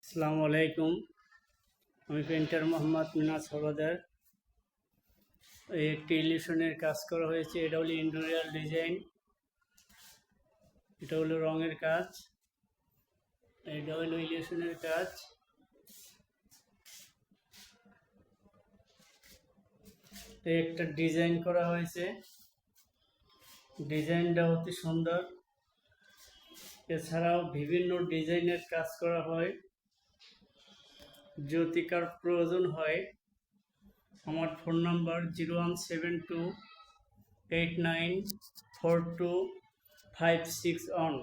আসসালামু আলাইকুম। আমি পেন্টার মোহাম্মদ মিনাজ হলদার। এই একটি ইলিউশনের কাজ করা হয়েছে। এটা হলো ইন্ডোরিয়াল ডিজাইন, এটা হলো রঙের কাজ, এটা হলো ইলিউশনের কাজ। একটা ডিজাইন করা হয়েছে, ডিজাইনটা অতি সুন্দর। এছাড়াও বিভিন্ন ডিজাইনের কাজ করা হয়। যদি কার প্রয়োজন হয়, আমার ফোন নাম্বার 01728942561,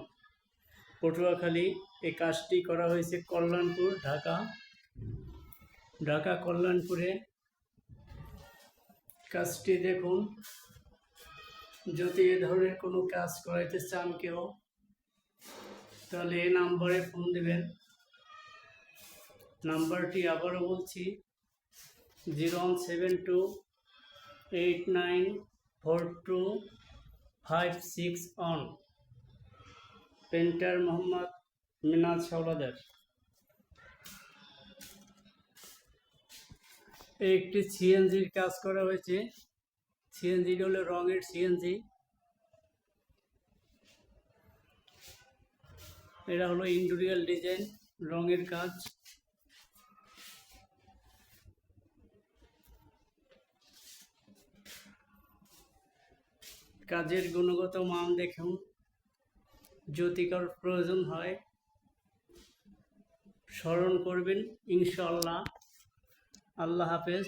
পটুয়াখালী। এই কাজটি করা হয়েছে কল্যাণপুর, ঢাকা কল্যাণপুরে। কাজটি দেখুন। যদি এ ধরনের কোনো কাজ করাইতে চান কেউ, তাহলে এই নাম্বারে ফোন দেবেন। নাম্বারটি আবারও বলছি, 01728942561, পেন্টার মোহাম্মদ মিনাজ হাওলাদার। একটি সিএনজির কাজ করা হয়েছে। সিএনজি হলো রঙের সিএনজি। এটা হলো ইন্ডোরিয়াল ডিজাইন, রঙের কাজ। কাজের গুণগত মান দেখুন। যদি কারোর প্রয়োজন হয়, স্মরণ করবেন ইনশাআল্লাহ। আল্লাহ হাফেজ।